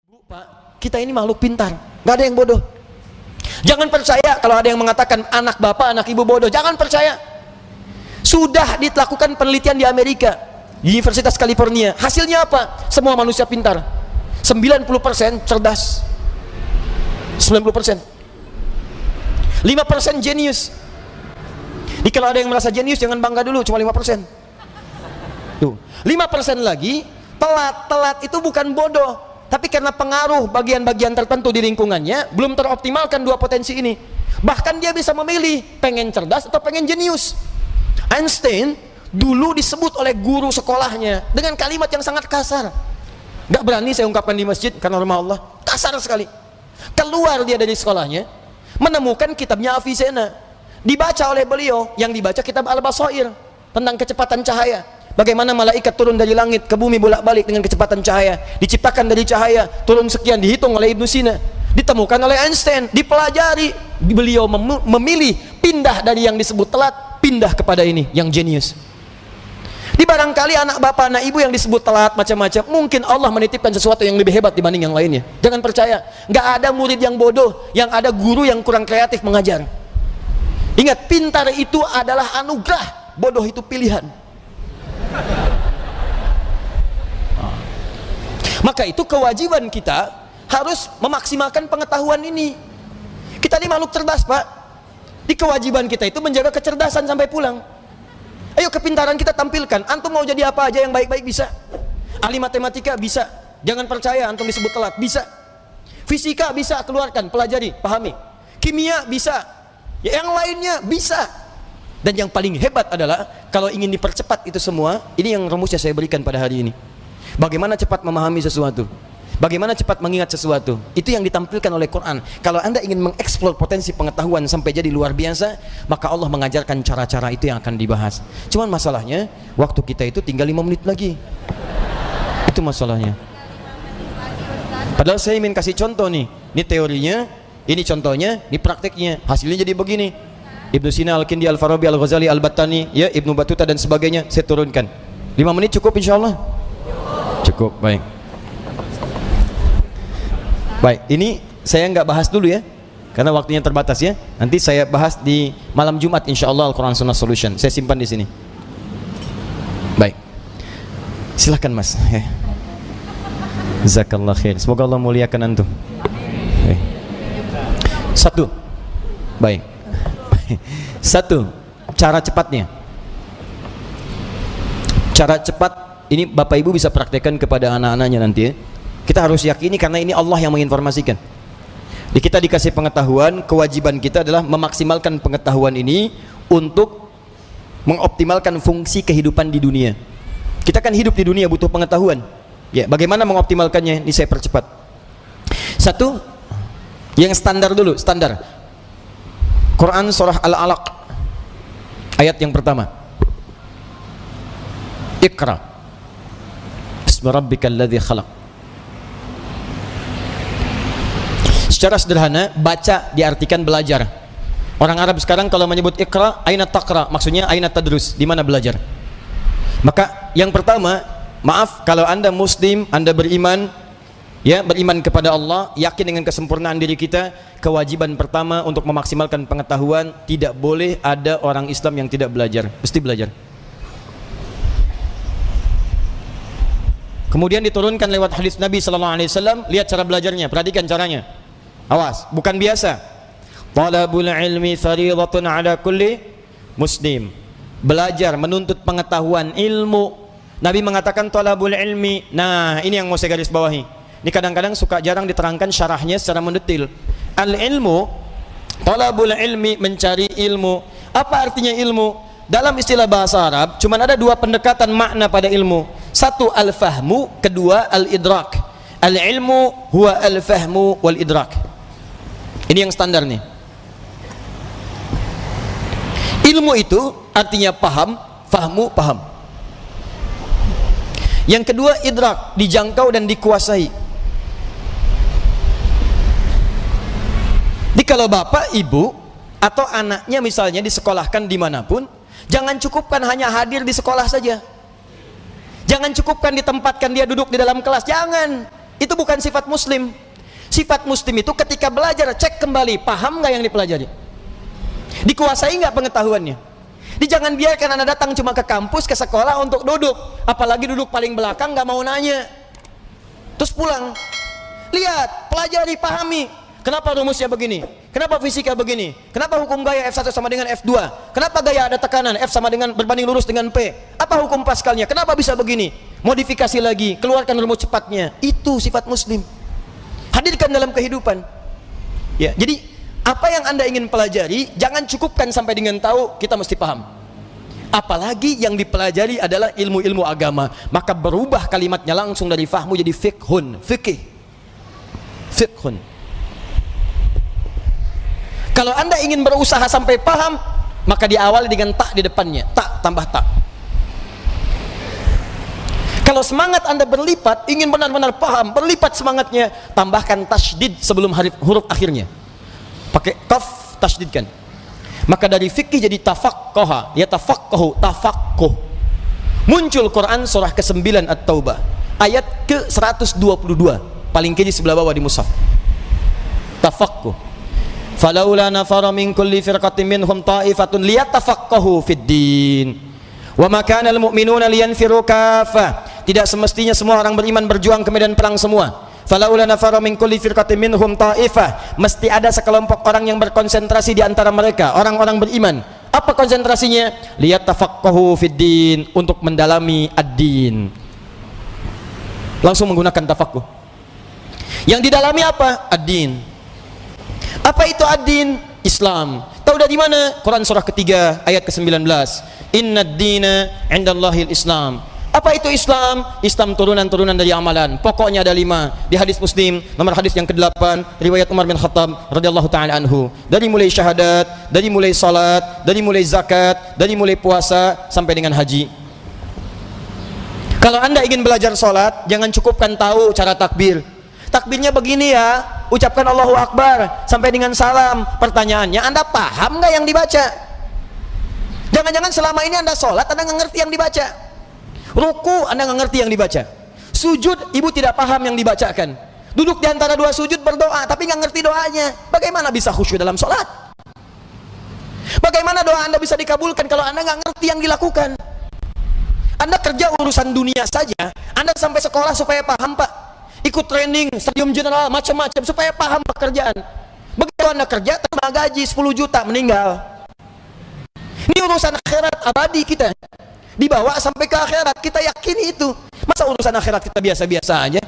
Bu, Pak, kita ini makhluk pintar, nggak ada yang bodoh. Jangan percaya kalau ada yang mengatakan anak bapak, anak ibu bodoh. Jangan percaya. Sudah dilakukan penelitian di Amerika, di Universitas California. Hasilnya apa? Semua manusia pintar. 90% cerdas. 90%. 5% jenius. Jadi kalau ada yang merasa jenius, jangan bangga dulu, cuma 5%. Tuh, 5% lagi telat. Telat itu bukan bodoh, tapi karena pengaruh bagian-bagian tertentu di lingkungannya belum teroptimalkan dua potensi ini. Bahkan dia bisa memilih pengen cerdas atau pengen jenius. Einstein dulu disebut oleh guru sekolahnya dengan kalimat yang sangat kasar. Gak berani saya ungkapkan di masjid karena rumah Allah, kasar sekali. Keluar dia dari sekolahnya, menemukan kitabnya Avicenna, dibaca oleh beliau. Yang dibaca kitab Al-Basair tentang kecepatan cahaya. Bagaimana malaikat turun dari langit ke bumi bolak-balik dengan kecepatan cahaya, diciptakan dari cahaya, turun sekian, dihitung oleh Ibnu Sina, ditemukan oleh Einstein, dipelajari. Beliau memilih pindah dari yang disebut telat, pindah kepada ini yang jenius. Di barangkali anak bapak, anak ibu yang disebut telat macam-macam, mungkin Allah menitipkan sesuatu yang lebih hebat dibanding yang lainnya. Jangan percaya, nggak ada murid yang bodoh, yang ada guru yang kurang kreatif mengajar. Ingat, pintar itu adalah anugerah, bodoh itu pilihan. Maka itu kewajiban kita harus memaksimalkan pengetahuan ini. Kita ini makhluk cerdas, Pak. Di kewajiban kita itu menjaga kecerdasan sampai pulang. Ayo kepintaran kita tampilkan. Antum mau jadi apa aja yang baik-baik bisa. Ahli matematika bisa. Jangan percaya antum disebut telat, bisa. Fisika bisa, keluarkan, pelajari, pahami. Kimia bisa. Yang lainnya bisa. Dan yang paling hebat adalah kalau ingin dipercepat itu semua, ini yang rumusnya saya berikan pada hari ini. Bagaimana cepat memahami sesuatu, bagaimana cepat mengingat sesuatu, itu yang ditampilkan oleh Quran. Kalau Anda ingin mengeksplor potensi pengetahuan sampai jadi luar biasa, maka Allah mengajarkan cara-cara itu yang akan dibahas. Cuman masalahnya, waktu kita itu tinggal 5 menit lagi. Itu masalahnya. Padahal saya ingin kasih contoh nih. Ini teorinya, ini contohnya, ini prakteknya. Hasilnya jadi begini. Ibnu Sina, Al-Kindi, Al-Farabi, Al-Ghazali, Al-Battani, ya, Ibnu Battuta dan sebagainya, saya turunkan. 5 menit cukup insyaallah? Cukup, baik. Baik, ini saya nggak bahas dulu ya, karena waktunya terbatas ya. Nanti saya bahas di malam Jumat insyaallah Al-Quran Sunnah Solution. Saya simpan di sini. Baik. Silahkan Mas. Jazakallah khair. Semoga Allah muliakan antum. Satu. Baik. Satu, cara cepatnya. Cara cepat ini Bapak Ibu bisa praktekkan kepada anak-anaknya nanti ya. Kita harus yakini karena ini Allah yang menginformasikan. Jadi kita dikasih pengetahuan, kewajiban kita adalah memaksimalkan pengetahuan ini untuk mengoptimalkan fungsi kehidupan di dunia. Kita kan hidup di dunia butuh pengetahuan. Ya, bagaimana mengoptimalkannya? Ini saya percepat. Satu, yang standar dulu, standar. Quran surah Al-Alaq ayat yang pertama. Iqra bismi rabbikal ladzi khalaq. Secara sederhana, baca diartikan belajar. Orang Arab sekarang kalau menyebut Iqra, aina taqra, maksudnya aina tadrus, di mana belajar. Maka yang pertama, maaf kalau Anda muslim, Anda beriman, ya, beriman kepada Allah, yakin dengan kesempurnaan diri kita, kewajiban pertama untuk memaksimalkan pengetahuan, tidak boleh ada orang Islam yang tidak belajar, mesti belajar. Kemudian diturunkan lewat hadis Nabi sallallahu alaihi wasallam, lihat cara belajarnya, perhatikan caranya. Awas, bukan biasa. Talabul ilmi fardhatun ala kulli muslim. Belajar, menuntut pengetahuan, ilmu. Nabi mengatakan talabul ilmi. Nah, ini yang mau saya garis bawahi. Ini kadang-kadang suka jarang diterangkan syarahnya secara mendetil. Al-ilmu, talabul ilmi, mencari ilmu. Apa artinya ilmu? Dalam istilah bahasa Arab, cuma ada dua pendekatan makna pada ilmu. Satu al-fahmu, kedua al-idrak. Al-ilmu huwa al-fahmu wal-idrak. Ini yang standar nih. Ilmu itu artinya paham, fahmu, paham. Yang kedua idrak, dijangkau dan dikuasai. Jadi kalau bapak, ibu, atau anaknya misalnya disekolahkan dimanapun, jangan cukupkan hanya hadir di sekolah saja. Jangan cukupkan ditempatkan dia duduk di dalam kelas, jangan. Itu bukan sifat muslim. Sifat muslim itu ketika belajar, cek kembali, paham nggak yang dipelajari, dikuasai nggak pengetahuannya. Jangan biarkan Anda datang cuma ke kampus, ke sekolah untuk duduk, apalagi duduk paling belakang, nggak mau nanya, terus pulang. Lihat, pelajari, pahami. Kenapa rumusnya begini? Kenapa fisika begini? Kenapa hukum gaya F1 sama dengan F2? Kenapa gaya ada tekanan F sama dengan berbanding lurus dengan P? Apa hukum Pascalnya? Kenapa bisa begini? Modifikasi lagi, keluarkan rumus cepatnya. Itu sifat muslim. Hadirkan dalam kehidupan. Ya, jadi apa yang Anda ingin pelajari, jangan cukupkan sampai dengan tahu, kita mesti paham. Apalagi yang dipelajari adalah ilmu-ilmu agama, maka berubah kalimatnya langsung dari fahmu jadi fiqhun, fikih. Fiqhun. Kalau Anda ingin berusaha sampai paham, maka diawali dengan tak di depannya, tak tambah tak. Kalau semangat Anda berlipat, ingin benar-benar paham, berlipat semangatnya, tambahkan tasydid sebelum huruf akhirnya. Pakai qaf, tasydidkan. Maka dari fikih jadi tafaqqaha, ya tafaqqahu, tafaqquh. Muncul Quran surah ke-9 At-Taubah, ayat ke-122, paling kiri sebelah bawah di mushaf. Tafaqquh. Falaula nafara min kulli firqatin minhum ta'ifatun liyatafaqqahu fid-din. Wa ma kana al-mu'minuna liyanfiru kaffah. Tidak semestinya semua orang beriman berjuang ke medan perang semua. Falaula nafara min kulli firqatin minhum ta'ifah. Mesti ada sekelompok orang yang berkonsentrasi di antara mereka, orang-orang beriman. Apa konsentrasinya? Liyatafaqqahu fid-din, untuk mendalami ad-din. Langsung menggunakan tafaqquh. Yang didalami apa? Ad-din. Apa itu ad-din? Islam. Tahu dari mana? Quran surah ketiga ayat ke-19. Innad dina 'indallahil Islam. Apa itu Islam? Islam turunan-turunan dari amalan. Pokoknya ada 5. Di hadis Muslim, nomor hadis yang ke-8, riwayat Umar bin Khattab radhiyallahu taala anhu. Dari mulai syahadat, dari mulai salat, dari mulai zakat, dari mulai puasa sampai dengan haji. Kalau Anda ingin belajar salat, jangan cukupkan tahu cara takbir. Takbirnya begini ya, ucapkan Allahu Akbar sampai dengan salam. Pertanyaannya, Anda paham nggak yang dibaca? Jangan-jangan selama ini Anda sholat, Anda nggak ngerti yang dibaca. Ruku, Anda nggak ngerti yang dibaca. Sujud, Ibu tidak paham yang dibacakan. Duduk di antara dua sujud berdoa, tapi nggak ngerti doanya. Bagaimana bisa khusyuk dalam sholat? Bagaimana doa Anda bisa dikabulkan kalau Anda nggak ngerti yang dilakukan? Anda kerja urusan dunia saja, Anda sampai sekolah supaya paham, Pak. Ikut training, stadium general, macam-macam supaya paham pekerjaan. Begitu Anda kerja, terima gaji 10 juta, meninggal. Ini urusan akhirat abadi kita. Dibawa sampai ke akhirat, kita yakini itu. Masa urusan akhirat kita biasa-biasa aja?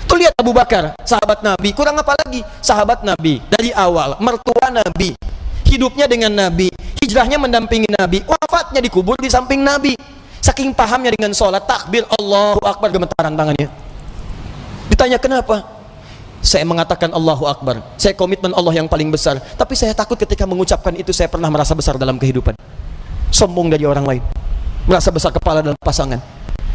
Tuh lihat Abu Bakar, sahabat Nabi, kurang apa lagi? Sahabat Nabi, dari awal, mertua Nabi, hidupnya dengan Nabi, hijrahnya mendampingi Nabi, wafatnya dikubur di samping Nabi. Saking pahamnya dengan sholat, takbir, Allahu Akbar, gemetaran tangannya. Ditanya kenapa? Saya mengatakan Allahu Akbar, saya komitmen Allah yang paling besar, tapi saya takut ketika mengucapkan itu saya pernah merasa besar dalam kehidupan, sombong dari orang lain, merasa besar kepala dalam pasangan,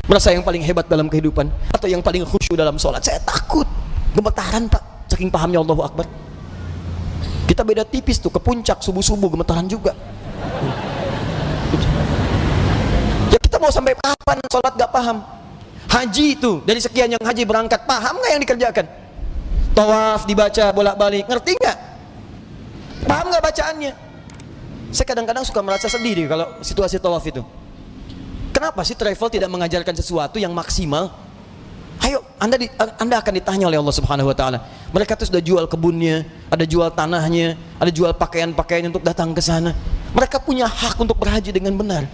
merasa yang paling hebat dalam kehidupan, atau yang paling khusyuk dalam sholat. Saya takut, gemetaran Pak, saking pahamnya Allahu Akbar. Kita beda tipis tuh, ke puncak subuh-subuh gemetaran juga. Ya kita mau sampai kapan sholat gak paham? Haji itu, dari sekian yang haji berangkat, paham nggak yang dikerjakan? Tawaf dibaca bolak-balik, ngerti nggak? Paham nggak bacaannya? Saya kadang-kadang suka merasa sedih deh kalau situasi tawaf itu. Kenapa sih travel tidak mengajarkan sesuatu yang maksimal? Ayo, Anda akan ditanya oleh Allah Subhanahu Wa Taala. Mereka tuh sudah jual kebunnya, ada jual tanahnya, ada jual pakaian-pakaian untuk datang ke sana. Mereka punya hak untuk berhaji dengan benar.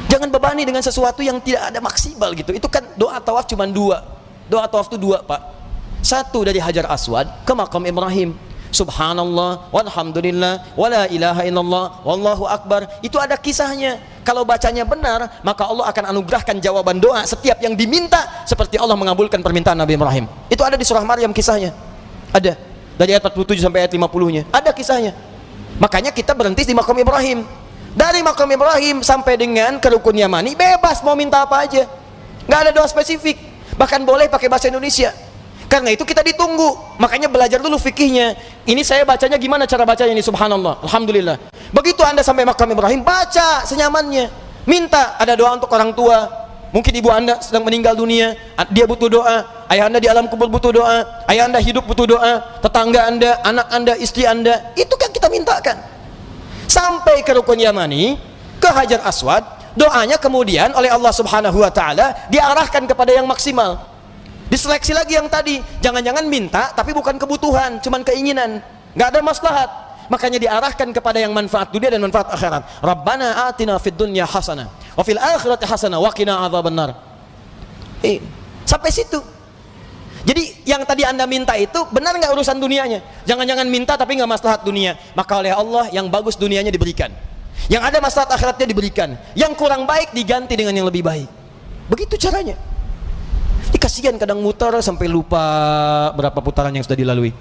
Jangan bebani dengan sesuatu yang tidak ada maksimal gitu. Itu kan doa tawaf cuma 2. Doa tawaf itu 2, Pak. 1 dari Hajar Aswad ke Maqam Ibrahim. Subhanallah, walhamdulillah, wala ilaha illallah, wallahu akbar. Itu ada kisahnya. Kalau bacanya benar, maka Allah akan anugerahkan jawaban doa setiap yang diminta, seperti Allah mengabulkan permintaan Nabi Ibrahim. Itu ada di surah Maryam kisahnya. Ada. Dari ayat 47 sampai ayat 50-nya. Ada kisahnya. Makanya kita berhenti di Maqam Ibrahim. Dari Maqam Ibrahim sampai dengan ke Rukun Yamani, bebas mau minta apa aja, nggak ada doa spesifik, bahkan boleh pakai bahasa Indonesia. Karena itu kita ditunggu, makanya belajar dulu fikihnya. Ini saya bacanya gimana cara bacanya ini? Subhanallah, alhamdulillah. Begitu Anda sampai Maqam Ibrahim, baca senyamannya. Minta, ada doa untuk orang tua, mungkin ibu Anda sedang meninggal dunia, dia butuh doa. ayah anda di alam kubur butuh doa, ayah anda hidup butuh doa, tetangga anda, anak anda, istri anda, itu kan kita mintakan. Sampai ke rukun yamani, ke Hajar Aswad, doanya kemudian oleh Allah Subhanahu wa taala diarahkan kepada yang maksimal. Diseleksi lagi yang tadi, jangan-jangan minta tapi bukan kebutuhan, cuman keinginan, nggak ada maslahat. Makanya diarahkan kepada yang manfaat dunia dan manfaat akhirat. Rabbana atina fid dunya hasanah wa fil akhirati hasanah wa qina adzabannar. Sampai situ. Jadi yang tadi anda minta itu benar nggak urusan dunianya? Jangan-jangan minta tapi nggak maslahat dunia. Maka oleh Allah yang bagus dunianya diberikan, yang ada maslahat akhiratnya diberikan, yang kurang baik diganti dengan yang lebih baik. Begitu caranya. Kasihan kadang mutar sampai lupa berapa putaran yang sudah dilalui.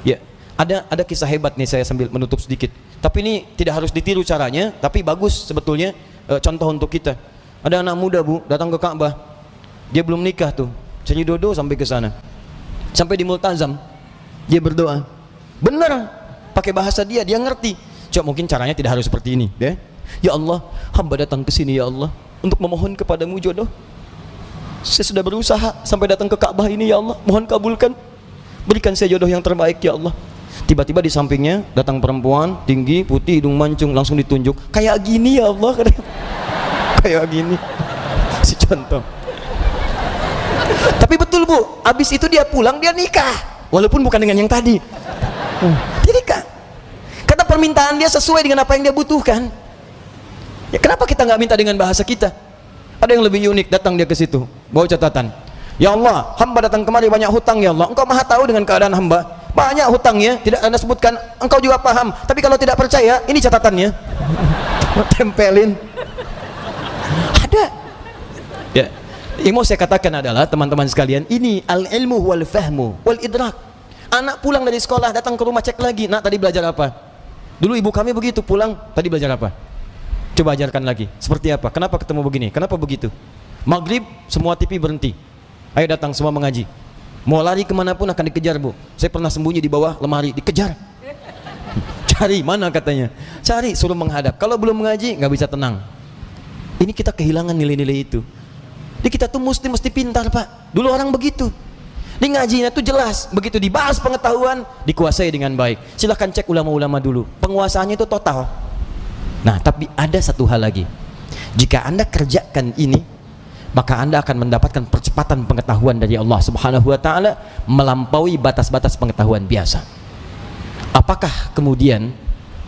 Ya, ada kisah hebat nih, saya sambil menutup sedikit. Tapi ini tidak harus ditiru caranya, tapi bagus sebetulnya contoh untuk kita. Ada anak muda, Bu, datang ke Ka'bah. Dia belum nikah tuh, cari dodo sampai ke sana. Sampai di Multazam, dia berdoa. Benar, pakai bahasa dia ngerti. Coba mungkin caranya tidak harus seperti ini, ya. Ya Allah, hamba datang ke sini ya Allah untuk memohon kepadamu jodoh. Saya sudah berusaha sampai datang ke Ka'bah ini ya Allah, mohon kabulkan, berikan saya jodoh yang terbaik ya Allah. Tiba-tiba di sampingnya datang perempuan tinggi, putih, hidung mancung, langsung ditunjuk, kayak gini ya Allah. Kayak gini, si contoh. Tapi betul Bu, habis itu dia pulang, dia nikah, walaupun bukan dengan yang tadi. Dia nikah karena permintaan dia sesuai dengan apa yang dia butuhkan. Ya, kenapa kita nggak minta dengan bahasa kita? Ada yang lebih unik, datang dia ke situ, bawa catatan. Ya Allah, hamba datang kemari banyak hutang ya Allah. Engkau maha tahu dengan keadaan hamba, banyak hutangnya, tidak anda sebutkan. Engkau juga paham. Tapi kalau tidak percaya, ini catatannya. Tempelin. Ada. Ya, yang mau saya katakan adalah teman-teman sekalian, ini al-ilmu wal fahmu wal idrak. Anak pulang dari sekolah, datang ke rumah, cek lagi. Nak, tadi belajar apa? Dulu ibu kami begitu, pulang, tadi belajar apa? Coba ajarkan lagi, seperti apa? Kenapa ketemu begini? Kenapa begitu? Maghrib, semua TV berhenti. Ayo datang semua mengaji. Mau lari kemanapun akan dikejar Bu. Saya pernah sembunyi di bawah lemari, dikejar. Cari, mana katanya? Cari, suruh menghadap. Kalau belum mengaji, nggak bisa tenang. Ini kita kehilangan nilai-nilai itu. Jadi kita tuh mesti pintar Pak. Dulu orang begitu. Di ngajinya tuh jelas. Begitu dibahas pengetahuan, dikuasai dengan baik. Silahkan cek ulama-ulama dulu. Penguasaannya itu total. Nah, tapi ada satu hal lagi. Jika anda kerjakan ini, maka anda akan mendapatkan percepatan pengetahuan dari Allah Subhanahu wa ta'ala, melampaui batas-batas pengetahuan biasa. Apakah kemudian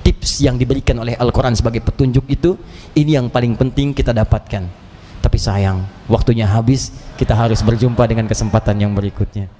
tips yang diberikan oleh Al-Quran sebagai petunjuk itu, ini yang paling penting kita dapatkan. Tapi sayang, waktunya habis, kita harus berjumpa dengan kesempatan yang berikutnya.